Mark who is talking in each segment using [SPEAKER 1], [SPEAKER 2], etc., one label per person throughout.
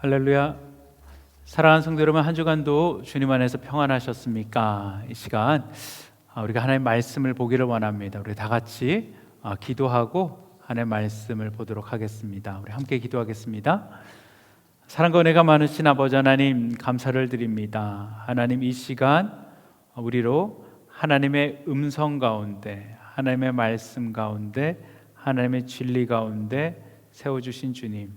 [SPEAKER 1] 할렐루야. 사랑하는 성도 여러분, 한 주간도 주님 안에서 평안하셨습니까? 이 시간 우리가 하나님의 말씀을 보기를 원합니다. 우리 다 같이 기도하고 하나님의 말씀을 보도록 하겠습니다. 우리 함께 기도하겠습니다. 사랑과 은혜가 많으신 아버지 하나님, 감사를 드립니다. 하나님, 이 시간 우리로 하나님의 음성 가운데, 하나님의 말씀 가운데, 하나님의 진리 가운데 세워주신 주님,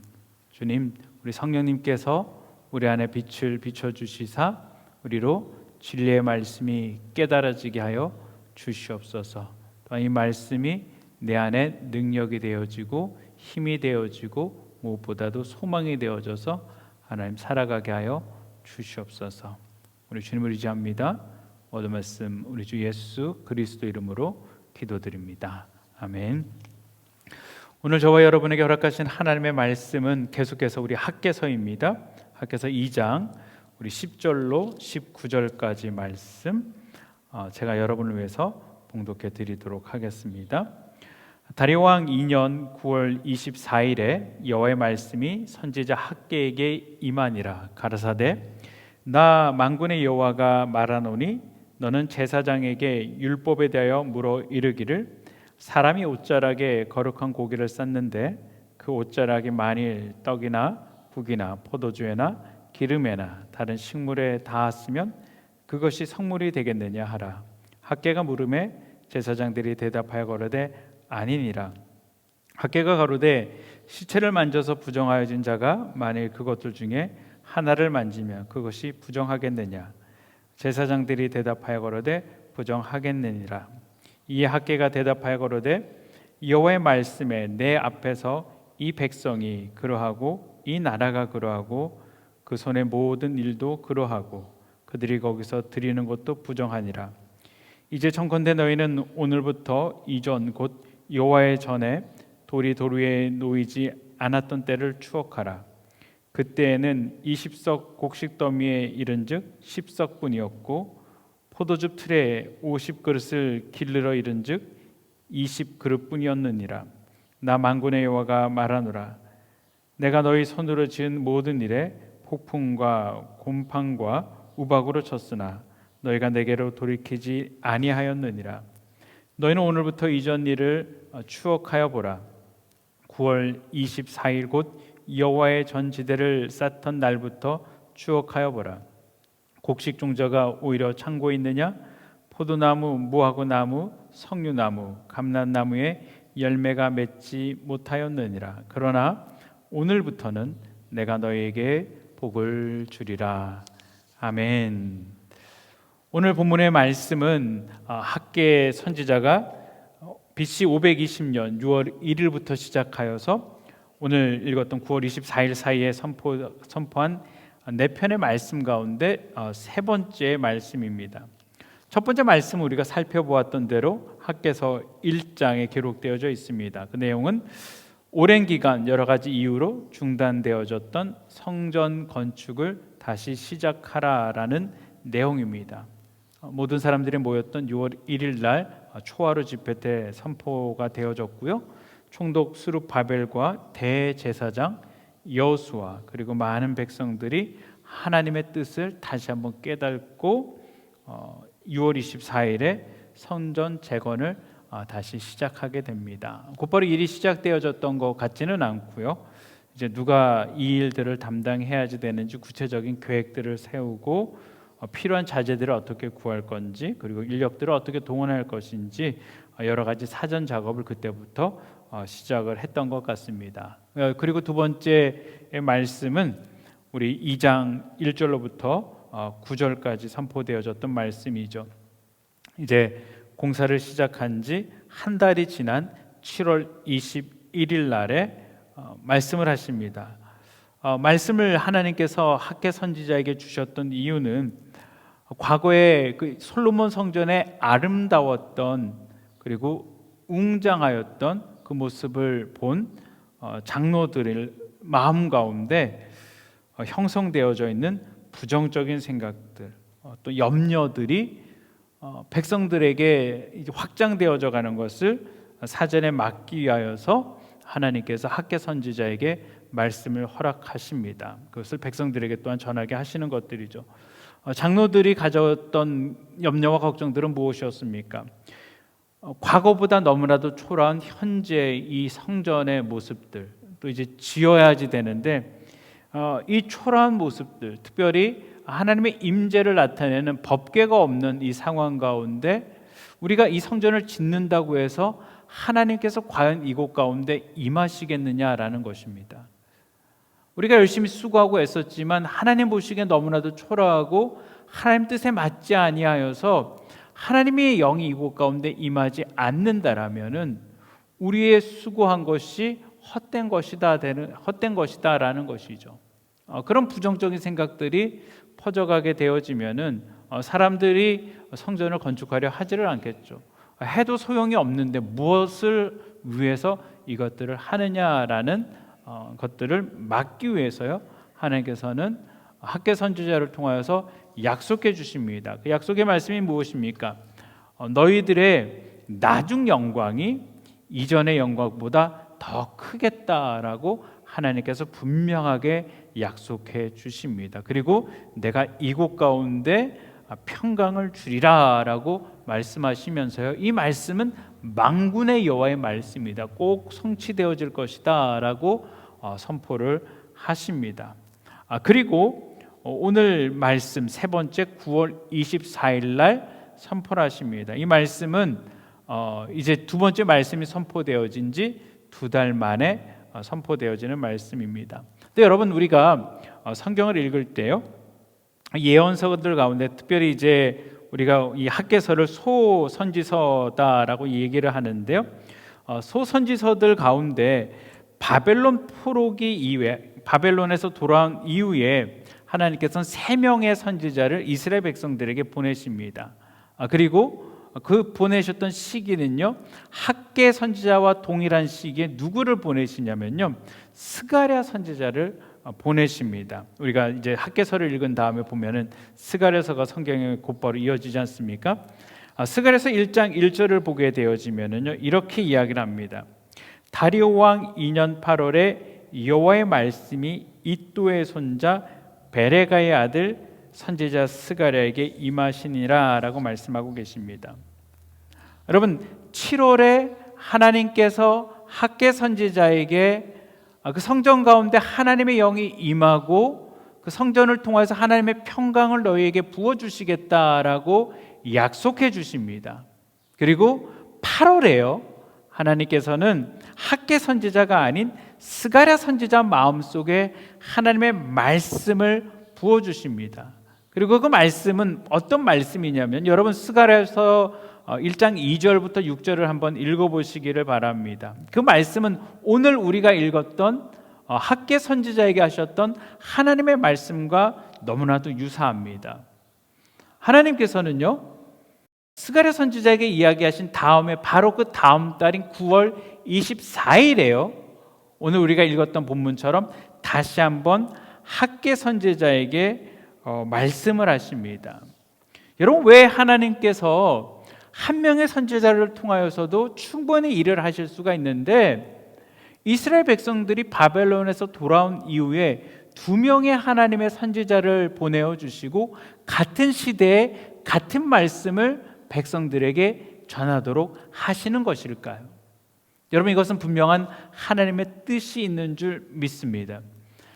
[SPEAKER 1] 우리 성령님께서 우리 안에 빛을 비춰주시사 우리로 진리의 말씀이 깨달아지게 하여 주시옵소서. 또한 이 말씀이 내 안에 능력이 되어지고 힘이 되어지고 무엇보다도 소망이 되어져서 하나님 살아가게 하여 주시옵소서. 우리 주님을 의지합니다. 모든 말씀 우리 주 예수 그리스도 이름으로 기도드립니다. 아멘. 오늘 저와 여러분에게 허락하신 하나님의 말씀은 계속해서 우리 학개서입니다. 학개서 2장 우리 10절로 19절까지 말씀 제가 여러분을 위해서 봉독해 드리도록 하겠습니다. 다리오 왕 2년 9월 24일에 여호와의 말씀이 선지자 학개에게 임하니라. 가라사대 나 만군의 여호와가 말하노니 너는 제사장에게 율법에 대하여 물어 이르기를 사람이 옷자락에 거룩한 고기를 쌓는데 그 옷자락이 만일 떡이나 국이나 포도주에나 기름에나 다른 식물에 닿았으면 그것이 성물이 되겠느냐 하라. 학개가 물음에 제사장들이 대답하여 가로되 아니니라. 학개가 가로되 시체를 만져서 부정하여진 자가 만일 그것들 중에 하나를 만지면 그것이 부정하겠느냐. 제사장들이 대답하여 가로되 부정하겠느니라. 이에 학개가 대답하여 가로되 여호와의 말씀에 내 앞에서 이 백성이 그러하고 이 나라가 그러하고 그 손의 모든 일도 그러하고 그들이 거기서 드리는 것도 부정하니라. 이제 청컨대 너희는 오늘부터 이전 곧 여호와의 전에 돌이 돌 위에 놓이지 않았던 때를 추억하라. 그때에는 20석 곡식 더미에 이른즉 10석뿐이었고 포도즙 틀에 50그릇을 길르러 이른즉 20그릇뿐이었느니라. 나 만군의 여호와가 말하노라. 내가 너희 손으로 지은 모든 일에 폭풍과 곰팡과 우박으로 쳤으나 너희가 내게로 돌이키지 아니하였느니라. 너희는 오늘부터 이전 일을 추억하여 보라. 9월 24일 곧 여호와의 전지대를 쌓던 날부터 추억하여 보라. 곡식 종자가 오히려 창고에 있느냐? 포도나무, 무화과 나무, 석류나무, 감람나무에 열매가 맺지 못하였느니라. 그러나 오늘부터는 내가 너희에게 복을 주리라. 아멘. 오늘 본문의 말씀은 학개 선지자가 BC 520년 6월 1일부터 시작하여서 오늘 읽었던 9월 24일 사이에 선포한 네 편의 말씀 가운데 세 번째 말씀입니다. 첫 번째 말씀 우리가 살펴보았던 대로 학개서 1장에 기록되어져 있습니다. 그 내용은 오랜 기간 여러 가지 이유로 중단되어졌던 성전 건축을 다시 시작하라라는 내용입니다. 모든 사람들이 모였던 6월 1일 날 초하루 집회 때 선포가 되어졌고요. 총독 수룹바벨과 대제사장 여호수아 그리고 많은 백성들이 하나님의 뜻을 다시 한번 깨닫고 6월 24일에 성전 재건을 다시 시작하게 됩니다. 곧바로 일이 시작되어졌던 것 같지는 않고요. 이제 누가 이 일들을 담당해야지 되는지 구체적인 계획들을 세우고 필요한 자재들을 어떻게 구할 건지 그리고 인력들을 어떻게 동원할 것인지 여러 가지 사전 작업을 그때부터 시작을 했던 것 같습니다. 그리고 두 번째 말씀은 우리 2장 1절로부터 9절까지 선포되어졌던 말씀이죠. 이제 공사를 시작한 지 한 달이 지난 7월 21일 날에 말씀을 하십니다. 말씀을 하나님께서 학개 선지자에게 주셨던 이유는 과거에 그 솔로몬 성전의 아름다웠던 그리고 웅장하였던 그 모습을 본 장로들의 마음 가운데 형성되어져 있는 부정적인 생각들, 또 염려들이 백성들에게 확장되어져 가는 것을 사전에 막기 위하여서 하나님께서 학개 선지자에게 말씀을 허락하십니다. 그것을 백성들에게 또한 전하게 하시는 것들이죠. 장로들이 가졌던 염려와 걱정들은 무엇이었습니까? 과거보다 너무나도 초라한 현재 이 성전의 모습들, 또 이제 지어야지 되는데 이 초라한 모습들, 특별히 하나님의 임재를 나타내는 법궤가 없는 이 상황 가운데 우리가 이 성전을 짓는다고 해서 하나님께서 과연 이곳 가운데 임하시겠느냐라는 것입니다. 우리가 열심히 수고하고 애썼지만 하나님 보시기에 너무나도 초라하고 하나님 뜻에 맞지 아니하여서 하나님의 영이 이곳 가운데 임하지 않는다라면은 우리의 수고한 것이 헛된 것이다라는 것이죠. 그런 부정적인 생각들이 퍼져가게 되어지면은 사람들이 성전을 건축하려 하지를 않겠죠. 해도 소용이 없는데 무엇을 위해서 이것들을 하느냐라는 것들을 막기 위해서요, 하나님께서는 학개 선지자를 통하여서 약속해 주십니다. 그 약속의 말씀이 무엇입니까? 너희들의 나중 영광이 이전의 영광보다 더 크겠다라고 하나님께서 분명하게 약속해 주십니다. 그리고 내가 이곳 가운데 평강을 주리라라고 말씀하시면서요, 이 말씀은 만군의 여호와의 말씀이다, 꼭 성취되어질 것이다라고 선포를 하십니다. 그리고 오늘 말씀 세 번째 9월 24일 날 선포를 하십니다. 이 말씀은 이제 두 번째 말씀이 선포되어진 지 2달 만에 선포되어지는 말씀입니다. 근데 여러분, 우리가 성경을 읽을 때요, 예언서들 가운데 특별히 이제 우리가 이 학개서를 소선지서다라고 얘기를 하는데요, 소선지서들 가운데 바벨론 포로기 이후에, 바벨론에서 돌아온 이후에 하나님께서는 3명의 선지자를 이스라엘 백성들에게 보내십니다. 그리고 그 보내셨던 시기는요, 학개 선지자와 동일한 시기에 누구를 보내시냐면요, 스가랴 선지자를 보내십니다. 우리가 이제 학개서를 읽은 다음에 보면은 스가랴서가 성경에 곧바로 이어지지 않습니까? 스가랴서 1장 1절을 보게 되어지면은요, 이렇게 이야기를 합니다. 다리오 왕 2년 8월에 여호와의 말씀이 이도의 손자 베레가의 아들 선지자 스가랴에게 임하시니라라고 말씀하고 계십니다. 여러분, 7월에 하나님께서 학개 선지자에게 그 성전 가운데 하나님의 영이 임하고 그 성전을 통해서 하나님의 평강을 너희에게 부어주시겠다라고 약속해 주십니다. 그리고 8월에요, 하나님께서는 학개 선지자가 아닌 스가랴 선지자 마음속에 하나님의 말씀을 부어주십니다. 그리고 그 말씀은 어떤 말씀이냐면, 여러분 스가랴서 1장 2절부터 6절을 한번 읽어보시기를 바랍니다. 그 말씀은 오늘 우리가 읽었던 학개 선지자에게 하셨던 하나님의 말씀과 너무나도 유사합니다. 하나님께서는요, 스가랴 선지자에게 이야기하신 다음에 바로 그 다음 달인 9월 24일에요, 오늘 우리가 읽었던 본문처럼 다시 한번 학개 선지자에게 말씀을 하십니다. 여러분, 왜 하나님께서 한 명의 선지자를 통하여서도 충분히 일을 하실 수가 있는데 이스라엘 백성들이 바벨론에서 돌아온 이후에 2명의 하나님의 선지자를 보내어 주시고 같은 시대에 같은 말씀을 백성들에게 전하도록 하시는 것일까요? 여러분, 이것은 분명한 하나님의 뜻이 있는 줄 믿습니다.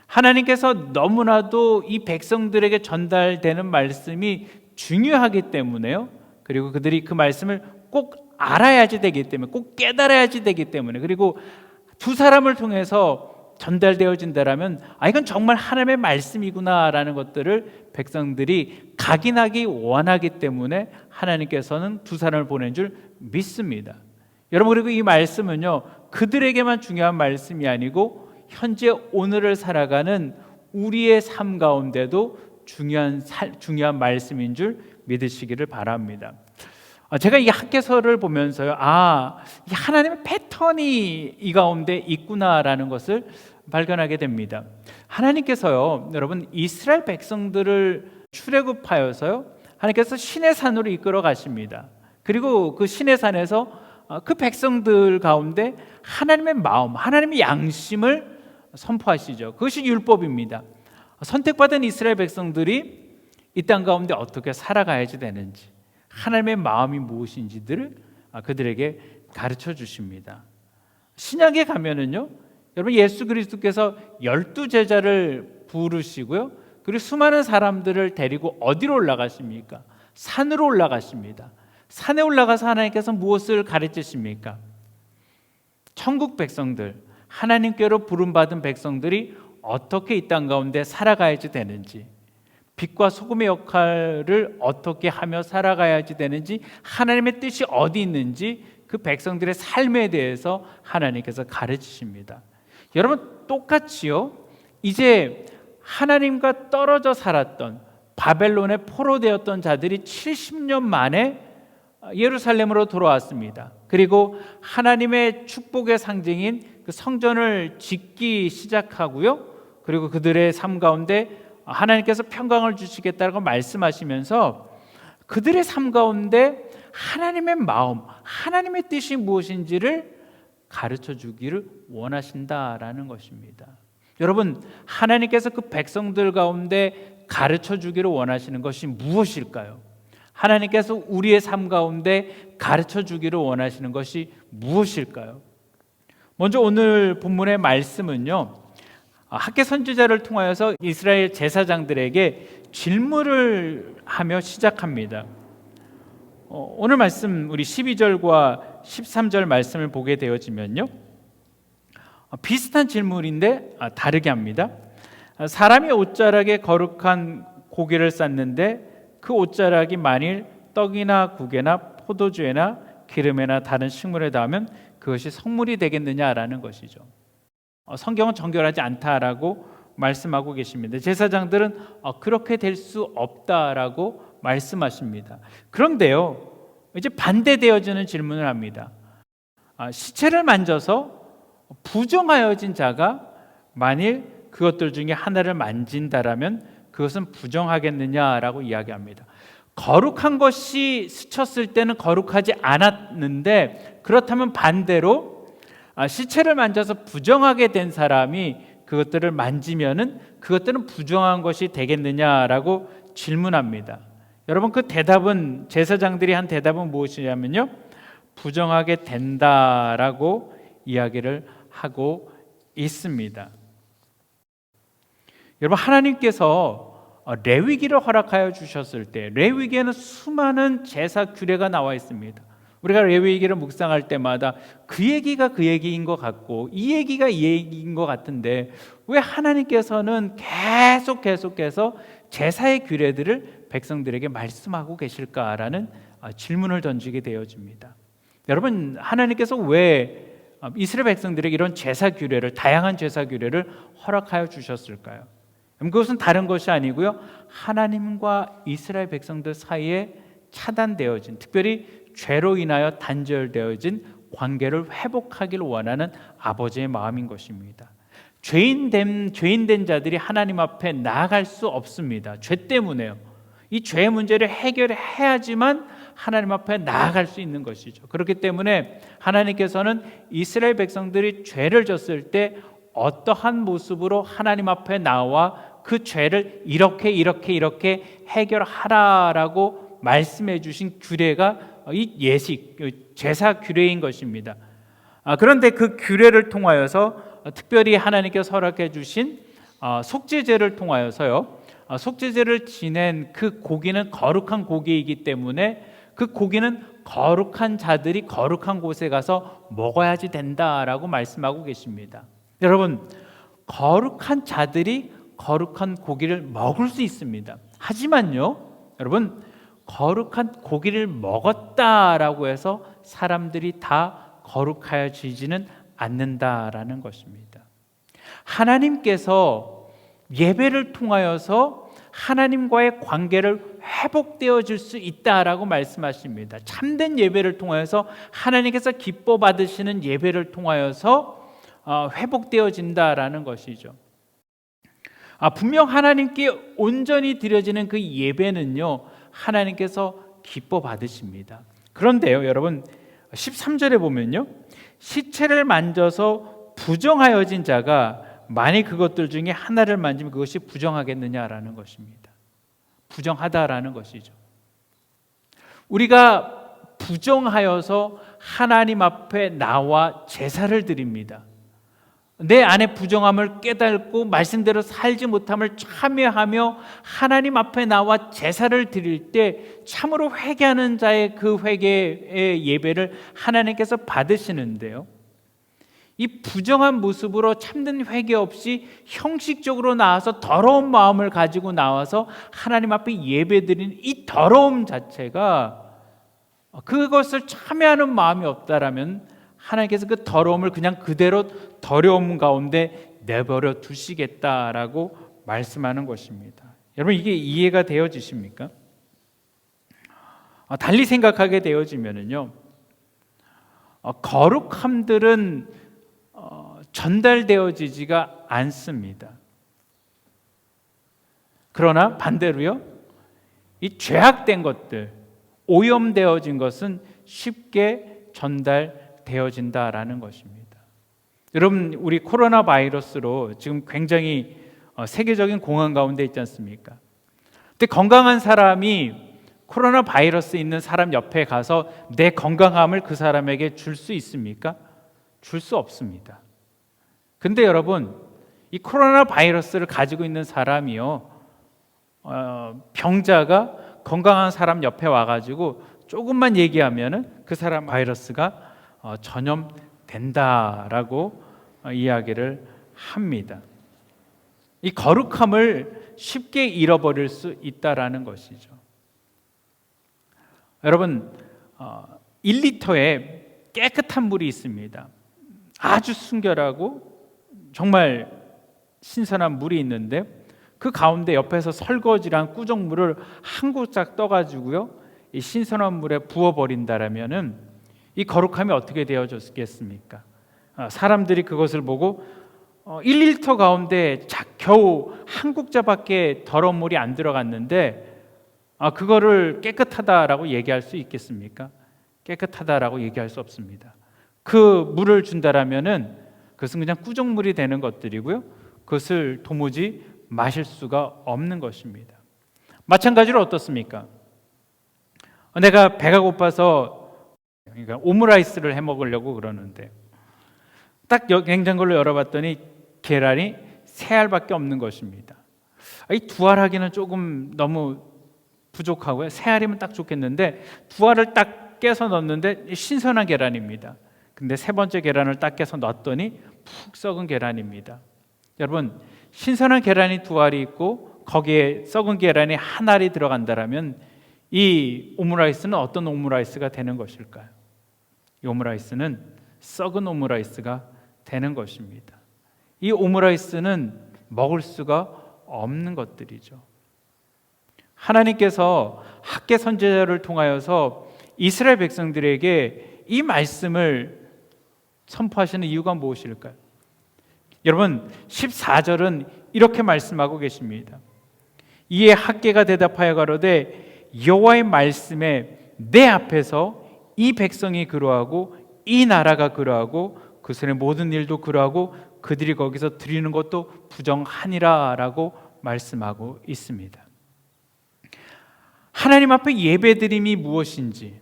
[SPEAKER 1] 하나님께서 너무나도 이 백성들에게 전달되는 말씀이 중요하기 때문에요, 그리고 그들이 그 말씀을 꼭 알아야지 되기 때문에, 꼭 깨달아야지 되기 때문에, 그리고 두 사람을 통해서 전달되어진다라면 이건 정말 하나님의 말씀이구나라는 것들을 백성들이 각인하기 원하기 때문에 하나님께서는 두 사람을 보낸 줄 믿습니다. 여러분, 그리고 이 말씀은요, 그들에게만 중요한 말씀이 아니고 현재 오늘을 살아가는 우리의 삶 가운데도 중요한 말씀인 줄 믿으시기를 바랍니다. 제가 이 학개서를 보면서요, 이 하나님의 패턴이 이 가운데 있구나라는 것을 발견하게 됩니다. 하나님께서요, 여러분, 이스라엘 백성들을 출애굽하여서요, 하나님께서 시내 산으로 이끌어 가십니다. 그리고 그 시내 산에서 그 백성들 가운데 하나님의 마음, 하나님의 양심을 선포하시죠. 그것이 율법입니다. 선택받은 이스라엘 백성들이 이 땅 가운데 어떻게 살아가야지 되는지, 하나님의 마음이 무엇인지들을 그들에게 가르쳐 주십니다. 신약에 가면은요, 여러분 예수 그리스도께서 12제자를 부르시고요, 그리고 수많은 사람들을 데리고 어디로 올라가십니까? 산으로 올라가십니다. 산에 올라가서 하나님께서 무엇을 가르치십니까? 천국 백성들, 하나님께로 부름받은 백성들이 어떻게 이 땅 가운데 살아가야지 되는지, 빛과 소금의 역할을 어떻게 하며 살아가야지 되는지, 하나님의 뜻이 어디 있는지 그 백성들의 삶에 대해서 하나님께서 가르치십니다. 여러분 똑같이요, 이제 하나님과 떨어져 살았던 바벨론에 포로되었던 자들이 70년 만에 예루살렘으로 돌아왔습니다. 그리고 하나님의 축복의 상징인 그 성전을 짓기 시작하고요, 그리고 그들의 삶 가운데 하나님께서 평강을 주시겠다고 말씀하시면서 그들의 삶 가운데 하나님의 마음, 하나님의 뜻이 무엇인지를 가르쳐 주기를 원하신다라는 것입니다. 여러분, 하나님께서 그 백성들 가운데 가르쳐 주기를 원하시는 것이 무엇일까요? 하나님께서 우리의 삶 가운데 가르쳐 주기를 원하시는 것이 무엇일까요? 먼저 오늘 본문의 말씀은요, 학개 선지자를 통하여서 이스라엘 제사장들에게 질문을 하며 시작합니다. 오늘 말씀 우리 12절과 13절 말씀을 보게 되어지면요, 비슷한 질문인데 다르게 합니다. 사람이 옷자락에 거룩한 고기를 쌌는데 그 옷자락이 만일 떡이나 국에나 포도주에나 기름에나 다른 식물에 닿으면 그것이 성물이 되겠느냐라는 것이죠. 성경은 정결하지 않다라고 말씀하고 계십니다. 제사장들은 그렇게 될 수 없다라고 말씀하십니다. 그런데요, 이제 반대되어지는 질문을 합니다. 시체를 만져서 부정하여진 자가 만일 그것들 중에 하나를 만진다라면 그것은 부정하겠느냐라고 이야기합니다. 거룩한 것이 스쳤을 때는 거룩하지 않았는데, 그렇다면 반대로 시체를 만져서 부정하게 된 사람이 그것들을 만지면은 그것들은 부정한 것이 되겠느냐라고 질문합니다. 여러분, 그 대답은, 제사장들이 한 대답은 무엇이냐면요, 부정하게 된다라고 이야기를 하고 있습니다. 여러분, 하나님께서 레위기를 허락하여 주셨을 때 레위기에는 수많은 제사 규례가 나와 있습니다. 우리가 레위기를 묵상할 때마다 그 얘기가 그 얘기인 것 같고 이 얘기가 이 얘기인 것 같은데 왜 하나님께서는 계속해서 제사의 규례들을 백성들에게 말씀하고 계실까라는 질문을 던지게 되어집니다. 여러분, 하나님께서 왜 이스라엘 백성들에게 이런 제사 규례를, 다양한 제사 규례를 허락하여 주셨을까요? 그것은 다른 것이 아니고요, 하나님과 이스라엘 백성들 사이에 차단되어진, 특별히 죄로 인하여 단절되어진 관계를 회복하기를 원하는 아버지의 마음인 것입니다. 죄인된 자들이 하나님 앞에 나아갈 수 없습니다. 죄 때문에요. 이 죄의 문제를 해결해야지만 하나님 앞에 나아갈 수 있는 것이죠. 그렇기 때문에 하나님께서는 이스라엘 백성들이 죄를 졌을 때 어떠한 모습으로 하나님 앞에 나와 그 죄를 이렇게 해결하라라고 말씀해 주신 규례가 이 예식, 제사 규례인 것입니다. 그런데 그 규례를 통하여서 특별히 하나님께서 허락해 주신 속죄제를 통하여서요, 속죄제를 지낸 그 고기는 거룩한 고기이기 때문에 그 고기는 거룩한 자들이 거룩한 곳에 가서 먹어야지 된다라고 말씀하고 계십니다. 여러분, 거룩한 자들이 거룩한 고기를 먹을 수 있습니다. 하지만요, 여러분, 거룩한 고기를 먹었다라고 해서 사람들이 다 거룩해지지는 않는다라는 것입니다. 하나님께서 예배를 통하여서 하나님과의 관계를 회복되어질 수 있다라고 말씀하십니다. 참된 예배를 통하여서 하나님께서 기뻐 받으시는 예배를 통하여서 회복되어진다라는 것이죠. 분명 하나님께 온전히 드려지는 그 예배는요, 하나님께서 기뻐 받으십니다. 그런데요, 여러분, 13절에 보면요, 시체를 만져서 부정하여진 자가 만일 그것들 중에 하나를 만지면 그것이 부정하겠느냐라는 것입니다. 부정하다라는 것이죠. 우리가 부정하여서 하나님 앞에 나와 제사를 드립니다. 내 안에 부정함을 깨닫고 말씀대로 살지 못함을 참여하며 하나님 앞에 나와 제사를 드릴 때 참으로 회개하는 자의 그 회개의 예배를 하나님께서 받으시는데요, 이 부정한 모습으로 참된 회개 없이 형식적으로 나와서 더러운 마음을 가지고 나와서 하나님 앞에 예배드리는 이 더러움 자체가, 그것을 참여하는 마음이 없다라면 하나님께서 그 더러움을 그냥 그대로 더러움 가운데 내버려 두시겠다라고 말씀하는 것입니다. 여러분, 이게 이해가 되어지십니까? 달리 생각하게 되어지면은요, 거룩함들은 전달되어지지가 않습니다. 그러나 반대로요, 이 죄악된 것들, 오염되어진 것은 쉽게 전달되어진다라는 것입니다. 여러분, 우리 코로나 바이러스로 지금 굉장히 세계적인 공황 가운데 있지 않습니까? 근데 건강한 사람이 코로나 바이러스 있는 사람 옆에 가서 내 건강함을 그 사람에게 줄 수 있습니까? 줄 수 없습니다. 근데 여러분, 이 코로나 바이러스를 가지고 있는 사람이요, 병자가 건강한 사람 옆에 와가지고 조금만 얘기하면은 그 사람 바이러스가 전염된다라고 이야기를 합니다. 이 거룩함을 쉽게 잃어버릴 수 있다라는 것이죠. 여러분, 1리터에 깨끗한 물이 있습니다. 아주 순결하고 정말 신선한 물이 있는데 그 가운데 옆에서 설거지랑 꾸정물을 한 구짝 떠가지고요, 이 신선한 물에 부어버린다라면은 이 거룩함이 어떻게 되어졌겠습니까? 사람들이 그것을 보고 1리터 가운데 겨우 한 국자밖에 더러운 물이 안 들어갔는데 그거를 깨끗하다라고 얘기할 수 있겠습니까? 깨끗하다라고 얘기할 수 없습니다. 그 물을 준다라면은 그것은 그냥 꾸정물이 되는 것들이고요, 그것을 도무지 마실 수가 없는 것입니다. 마찬가지로 어떻습니까? 내가 배가 고파서 그러니까 오므라이스를 해 먹으려고 그러는데 딱 냉장고를 열어봤더니 계란이 3알밖에 없는 것입니다. 이 2알 하기는 조금 너무 부족하고요, 3알이면 딱 좋겠는데 2알을 딱 깨서 넣었는데 신선한 계란입니다. 근데 3번째 계란을 딱 깨서 넣었더니 푹 썩은 계란입니다. 여러분, 신선한 계란이 2알이 있고 거기에 썩은 계란이 1알이 들어간다라면 이 오므라이스는 어떤 오므라이스가 되는 것일까요? 이 오므라이스는 썩은 오므라이스가 되는 것입니다. 이 오므라이스는 먹을 수가 없는 것들이죠. 하나님께서 학개 선지자를 통하여서 이스라엘 백성들에게 이 말씀을 선포하시는 이유가 무엇일까요? 여러분, 14절은 이렇게 말씀하고 계십니다. 이에 학개가 대답하여 가로되 여호와의 말씀에 내 앞에서 이 백성이 그러하고 이 나라가 그러하고 그 손의 모든 일도 그러하고 그들이 거기서 드리는 것도 부정하니라 라고 말씀하고 있습니다. 하나님 앞에 예배드림이 무엇인지,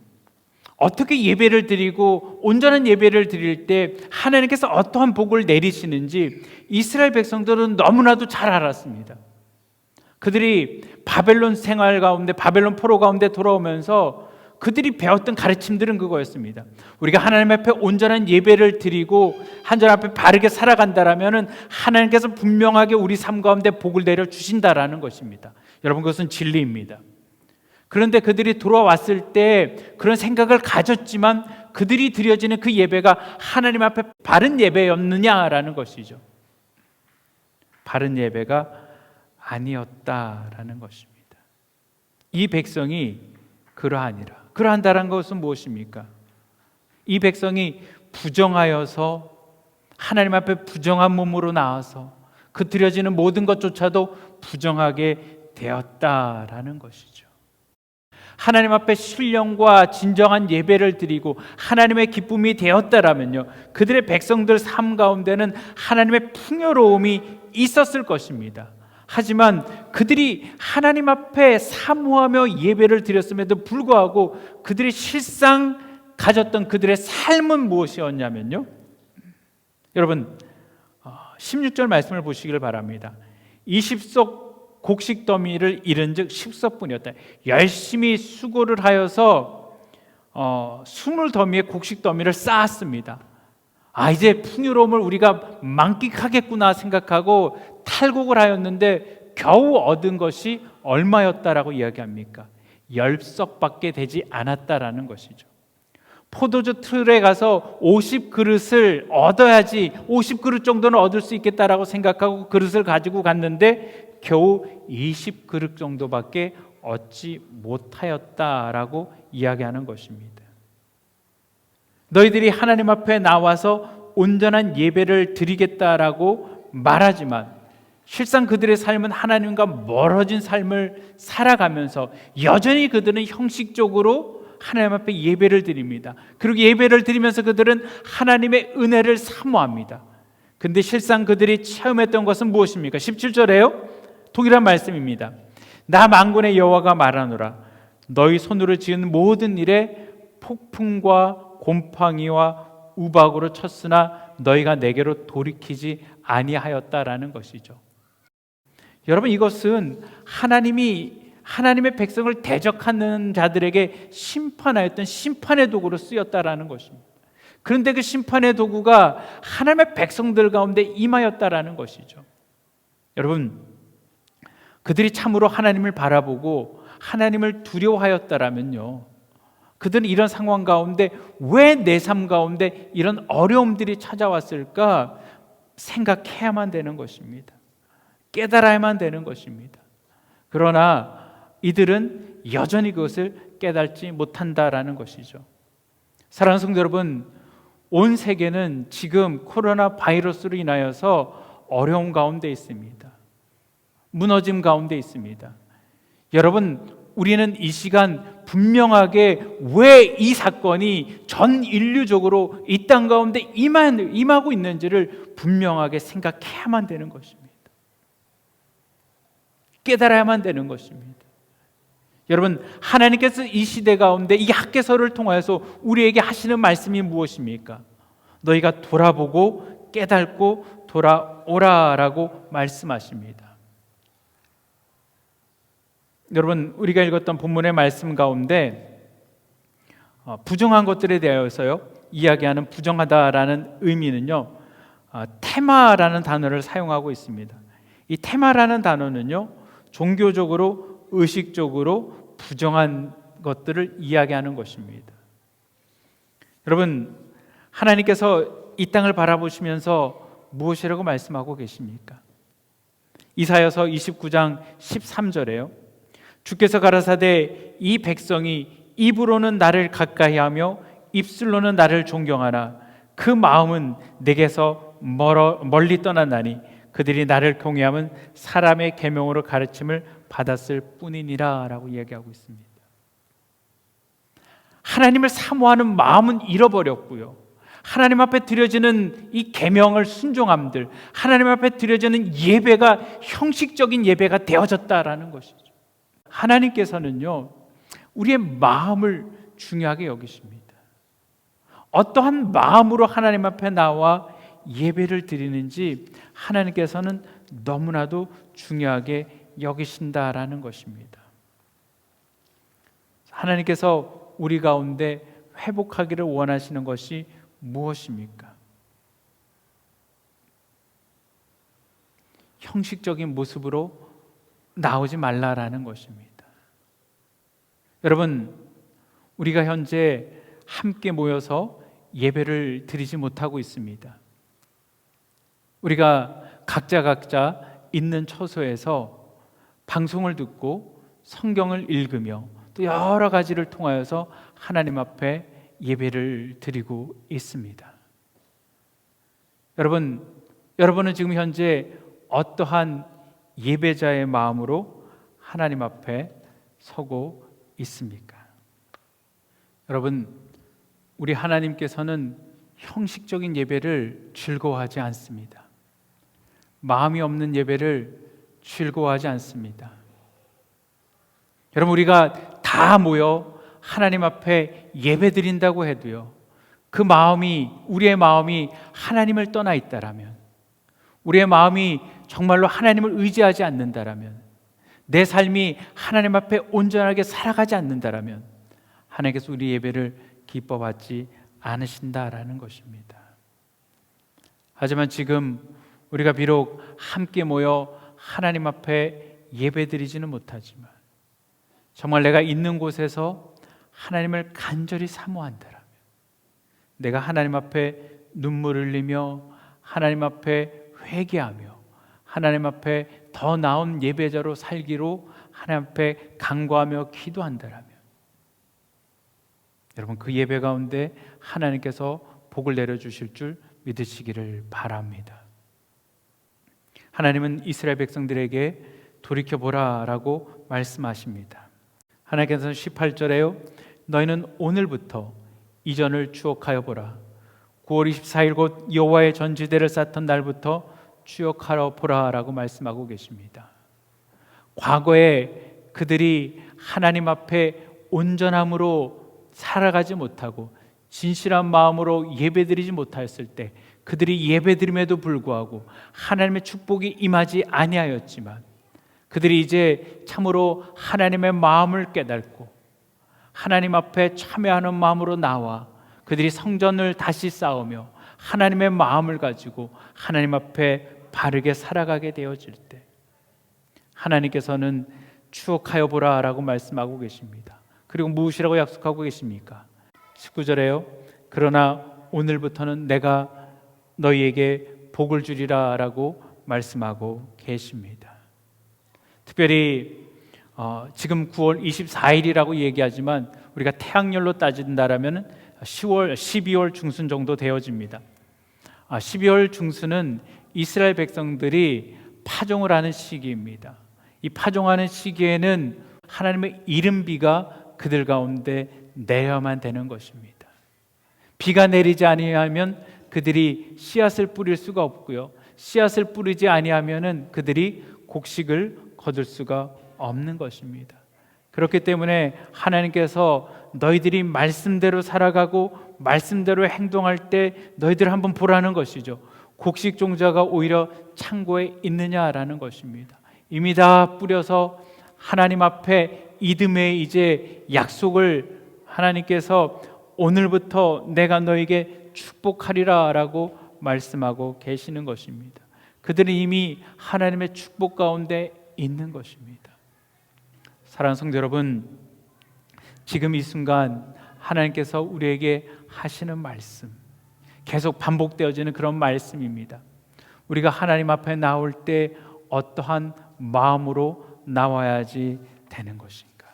[SPEAKER 1] 어떻게 예배를 드리고 온전한 예배를 드릴 때 하나님께서 어떠한 복을 내리시는지 이스라엘 백성들은 너무나도 잘 알았습니다. 그들이 바벨론 생활 가운데, 바벨론 포로 가운데 돌아오면서 그들이 배웠던 가르침들은 그거였습니다. 우리가 하나님 앞에 온전한 예배를 드리고 하나님 앞에 바르게 살아간다라면 하나님께서 분명하게 우리 삶 가운데 복을 내려 주신다라는 것입니다. 여러분, 그것은 진리입니다. 그런데 그들이 돌아왔을 때 그런 생각을 가졌지만 그들이 드려지는 그 예배가 하나님 앞에 바른 예배였느냐라는 것이죠. 바른 예배가 아니었다라는 것입니다. 이 백성이 그러하니라. 그러한다는 것은 무엇입니까? 이 백성이 부정하여서 하나님 앞에 부정한 몸으로 나와서 그 드려지는 모든 것조차도 부정하게 되었다라는 것이죠. 하나님 앞에 신령과 진정한 예배를 드리고 하나님의 기쁨이 되었다라면요, 그들의 백성들 삶 가운데는 하나님의 풍요로움이 있었을 것입니다. 하지만 그들이 하나님 앞에 사모하며 예배를 드렸음에도 불구하고 그들이 실상 가졌던 그들의 삶은 무엇이었냐면요, 여러분 16절 말씀을 보시길 바랍니다. 20석 곡식 더미를 잃은 즉 10석뿐이었다. 열심히 수고를 하여서 20더미의 곡식 더미를 쌓았습니다. 이제 풍요로움을 우리가 만끽하겠구나 생각하고 탈곡을 하였는데 겨우 얻은 것이 얼마였다라고 이야기합니까? 10석밖에 되지 않았다라는 것이죠. 포도주 틀에 가서 50그릇을 얻어야지 50그릇 정도는 얻을 수 있겠다라고 생각하고 그릇을 가지고 갔는데 겨우 20그릇 정도밖에 얻지 못하였다라고 이야기하는 것입니다. 너희들이 하나님 앞에 나와서 온전한 예배를 드리겠다라고 말하지만 실상 그들의 삶은 하나님과 멀어진 삶을 살아가면서 여전히 그들은 형식적으로 하나님 앞에 예배를 드립니다. 그리고 예배를 드리면서 그들은 하나님의 은혜를 사모합니다. 근데 실상 그들이 체험했던 것은 무엇입니까? 17절에요. 동일한 말씀입니다. 나 만군의 여호와가 말하노라. 너희 손으로 지은 모든 일에 폭풍과 곰팡이와 우박으로 쳤으나 너희가 내게로 돌이키지 아니하였다라는 것이죠. 여러분, 이것은 하나님의 백성을 대적하는 자들에게 심판하였던 심판의 도구로 쓰였다라는 것입니다. 그런데 그 심판의 도구가 하나님의 백성들 가운데 임하였다라는 것이죠. 여러분, 그들이 참으로 하나님을 바라보고 하나님을 두려워하였다라면요, 그들은 이런 상황 가운데 왜 내 삶 가운데 이런 어려움들이 찾아왔을까 생각해야만 되는 것입니다. 깨달아야만 되는 것입니다. 그러나 이들은 여전히 그것을 깨닫지 못한다라는 것이죠. 사랑하는 성도 여러분, 온 세계는 지금 코로나 바이러스로 인하여서 어려움 가운데 있습니다. 무너짐 가운데 있습니다. 여러분, 우리는 이 시간 분명하게 왜 이 사건이 전 인류적으로 이 땅 가운데 임하고 있는지를 분명하게 생각해야만 되는 것입니다. 깨달아야만 되는 것입니다. 여러분, 하나님께서 이 시대 가운데 이 학개서를 통하여서 우리에게 하시는 말씀이 무엇입니까? 너희가 돌아보고 깨닫고 돌아오라라고 말씀하십니다. 여러분, 우리가 읽었던 본문의 말씀 가운데 부정한 것들에 대하여서요 이야기하는 부정하다라는 의미는요, 테마라는 단어를 사용하고 있습니다. 이 테마라는 단어는요, 종교적으로 의식적으로 부정한 것들을 이야기하는 것입니다. 여러분, 하나님께서 이 땅을 바라보시면서 무엇이라고 말씀하고 계십니까? 이사야서 29장 13절에요. 주께서 가라사대 이 백성이 입으로는 나를 가까이하며 입술로는 나를 존경하나 그 마음은 내게서 멀리 떠났나니 그들이 나를 경외함은 사람의 계명으로 가르침을 받았을 뿐이니라 라고 이야기하고 있습니다. 하나님을 사모하는 마음은 잃어버렸고요, 하나님 앞에 드려지는 이 계명을 순종함들, 하나님 앞에 드려지는 예배가 형식적인 예배가 되어졌다라는 것이죠. 하나님께서는요, 우리의 마음을 중요하게 여기십니다. 어떠한 마음으로 하나님 앞에 나와 예배를 드리는지 하나님께서는 너무나도 중요하게 여기신다라는 것입니다. 하나님께서 우리 가운데 회복하기를 원하시는 것이 무엇입니까? 형식적인 모습으로 나오지 말라라는 것입니다. 여러분, 우리가 현재 함께 모여서 예배를 드리지 못하고 있습니다. 우리가 각자 있는 처소에서 방송을 듣고 성경을 읽으며 또 여러 가지를 통하여서 하나님 앞에 예배를 드리고 있습니다. 여러분은 지금 현재 어떠한 예배자의 마음으로 하나님 앞에 서고 있습니까? 여러분, 우리 하나님께서는 형식적인 예배를 즐거워하지 않습니다. 마음이 없는 예배를 즐거워하지 않습니다. 여러분, 우리가 다 모여 하나님 앞에 예배 드린다고 해도요, 그 마음이, 우리의 마음이 하나님을 떠나 있다라면, 우리의 마음이 정말로 하나님을 의지하지 않는다라면, 내 삶이 하나님 앞에 온전하게 살아가지 않는다라면 하나님께서 우리 예배를 기뻐받지 않으신다라는 것입니다. 하지만 지금 우리가 비록 함께 모여 하나님 앞에 예배드리지는 못하지만 정말 내가 있는 곳에서 하나님을 간절히 사모한다라면, 내가 하나님 앞에 눈물을 흘리며 하나님 앞에 회개하며 하나님 앞에 더 나은 예배자로 살기로 하나님 앞에 간구하며 기도한다라면, 여러분, 그 예배 가운데 하나님께서 복을 내려주실 줄 믿으시기를 바랍니다. 하나님은 이스라엘 백성들에게 돌이켜보라 라고 말씀하십니다. 하나님께서는 18절에요, 너희는 오늘부터 이전을 추억하여 보라. 9월 24일 곧 여호와의 전지대를 쌓던 날부터 추억하여 보라 라고 말씀하고 계십니다. 과거에 그들이 하나님 앞에 온전함으로 살아가지 못하고 진실한 마음으로 예배드리지 못하였을 때, 그들이 예배드림에도 불구하고 하나님의 축복이 임하지 아니하였지만, 그들이 이제 참으로 하나님의 마음을 깨닫고 하나님 앞에 참여하는 마음으로 나와 그들이 성전을 다시 쌓으며 하나님의 마음을 가지고 하나님 앞에 바르게 살아가게 되어질 때, 하나님께서는 추억하여 보라 라고 말씀하고 계십니다. 그리고 무엇이라고 약속하고 계십니까? 19절에요, 그러나 오늘부터는 내가 너희에게 복을 주리라 라고 말씀하고 계십니다. 특별히 지금 9월 24일이라고 얘기하지만 우리가 태양열로 따진다라면 12월 중순 정도 되어집니다. 12월 중순은 이스라엘 백성들이 파종을 하는 시기입니다. 이 파종하는 시기에는 하나님의 이른비가 그들 가운데 내려야만 되는 것입니다. 비가 내리지 아니하면 그들이 씨앗을 뿌릴 수가 없고요, 씨앗을 뿌리지 아니하면은 그들이 곡식을 거둘 수가 없는 것입니다. 그렇기 때문에 하나님께서 너희들이 말씀대로 살아가고 말씀대로 행동할 때 너희들 한번 보라는 것이죠. 곡식 종자가 오히려 창고에 있느냐라는 것입니다. 이미 다 뿌려서 하나님 앞에 이듬해 이제 약속을 하나님께서 오늘부터 내가 너에게 축복하리라 라고 말씀하고 계시는 것입니다. 그들은 이미 하나님의 축복 가운데 있는 것입니다. 사랑하는 성도 여러분, 지금 이 순간 하나님께서 우리에게 하시는 말씀, 계속 반복되어지는 그런 말씀입니다. 우리가 하나님 앞에 나올 때 어떠한 마음으로 나와야지 되는 것인가?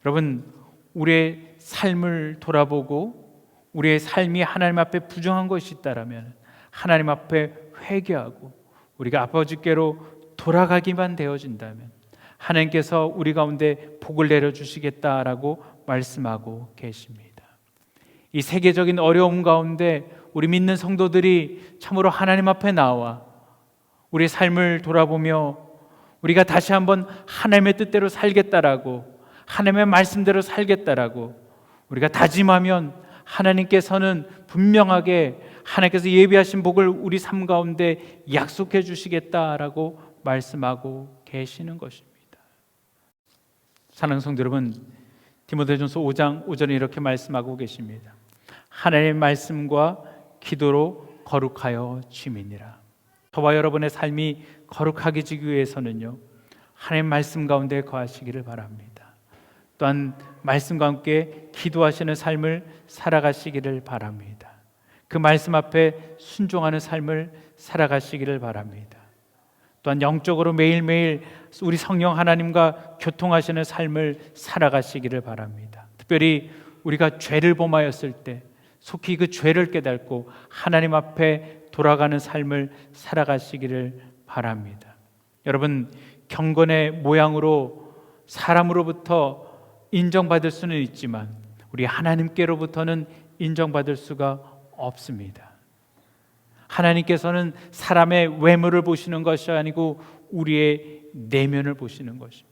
[SPEAKER 1] 여러분, 우리의 삶을 돌아보고 우리의 삶이 하나님 앞에 부정한 것이 있다라면 하나님 앞에 회개하고 우리가 아버지께로 돌아가기만 되어진다면 하나님께서 우리 가운데 복을 내려주시겠다라고 말씀하고 계십니다. 이 세계적인 어려움 가운데 우리 믿는 성도들이 참으로 하나님 앞에 나와 우리의 삶을 돌아보며 우리가 다시 한번 하나님의 뜻대로 살겠다라고, 하나님의 말씀대로 살겠다라고 우리가 다짐하면 하나님께서는 분명하게 하나님께서 예비하신 복을 우리 삶 가운데 약속해 주시겠다라고 말씀하고 계시는 것입니다. 사랑하는 성도 여러분, 디모데전서 5장 5절에 이렇게 말씀하고 계십니다. 하나님의 말씀과 기도로 거룩하여 지미니라. 저와 여러분의 삶이 거룩하게 지기 위해서는요, 하나님의 말씀 가운데 거하시기를 바랍니다. 또한 말씀과 함께 기도하시는 삶을 살아가시기를 바랍니다. 그 말씀 앞에 순종하는 삶을 살아가시기를 바랍니다. 또한 영적으로 매일매일 우리 성령 하나님과 교통하시는 삶을 살아가시기를 바랍니다. 특별히 우리가 죄를 범하였을 때 속히 그 죄를 깨닫고 하나님 앞에 돌아가는 삶을 살아가시기를 바랍니다. 여러분, 경건의 모양으로 사람으로부터 인정받을 수는 있지만 우리 하나님께로부터는 인정받을 수가 없습니다. 하나님께서는 사람의 외모를 보시는 것이 아니고 우리의 내면을 보시는 것입니다.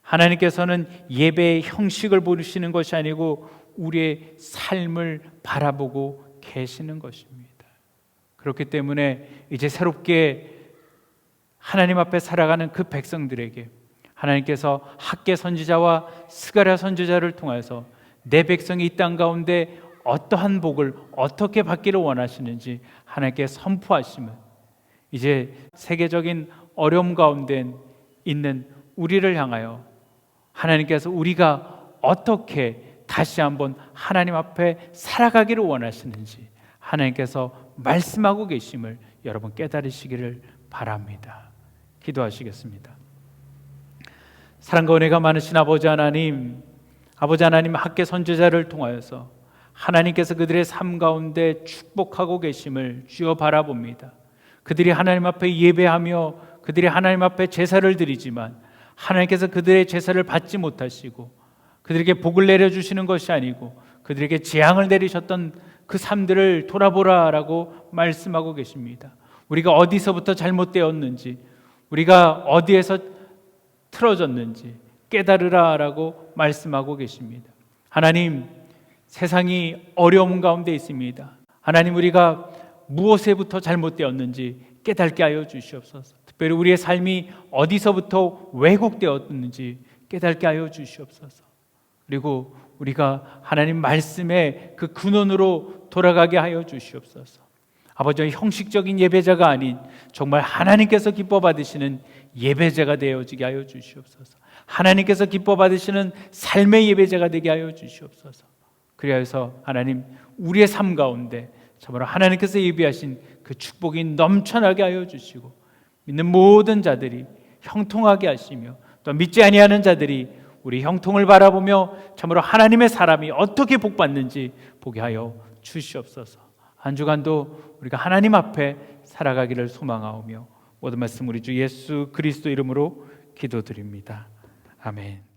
[SPEAKER 1] 하나님께서는 예배의 형식을 보시는 것이 아니고 우리의 삶을 바라보고 계시는 것입니다. 그렇기 때문에 이제 새롭게 하나님 앞에 살아가는 그 백성들에게 하나님께서 학개 선지자와 스가랴 선지자를 통해서 내 백성이 이 땅 가운데 어떠한 복을 어떻게 받기를 원하시는지 하나님께 선포하시면 이제 세계적인 어려움 가운데 있는 우리를 향하여 하나님께서 우리가 어떻게 다시 한번 하나님 앞에 살아가기를 원하시는지 하나님께서 말씀하고 계심을 여러분 깨달으시기를 바랍니다. 기도하시겠습니다. 사랑과 은혜가 많으신 아버지 하나님 학개 선지자를 통하여서 하나님께서 그들의 삶 가운데 축복하고 계심을 주여 바라봅니다. 그들이 하나님 앞에 예배하며 그들이 하나님 앞에 제사를 드리지만 하나님께서 그들의 제사를 받지 못하시고 그들에게 복을 내려주시는 것이 아니고 그들에게 재앙을 내리셨던 그 삶들을 돌아보라라고 말씀하고 계십니다. 우리가 어디서부터 잘못되었는지 우리가 어디에서 틀어졌는지 깨달으라라고 말씀하고 계십니다. 하나님, 세상이 어려움 가운데 있습니다. 하나님, 우리가 무엇에부터 잘못되었는지 깨닫게 하여 주시옵소서. 특별히 우리의 삶이 어디서부터 왜곡되었는지 깨닫게 하여 주시옵소서. 그리고 우리가 하나님 말씀의 그 근원으로 돌아가게 하여 주시옵소서. 아버지, 형식적인 예배자가 아닌 정말 하나님께서 기뻐 받으시는 예배자가 되어지게 하여 주시옵소서. 하나님께서 기뻐 받으시는 삶의 예배자가 되게 하여 주시옵소서. 그리하여서 하나님, 우리의 삶 가운데 참으로 하나님께서 예비하신 그 축복이 넘쳐나게 하여 주시고 믿는 모든 자들이 형통하게 하시며 또 믿지 아니하는 자들이 우리 형통을 바라보며 참으로 하나님의 사람이 어떻게 복받는지 보게 하여 주시옵소서. 한 주간도 우리가 하나님 앞에 살아가기를 소망하오며 모든 말씀 우리 주 예수 그리스도 이름으로 기도드립니다. 아멘.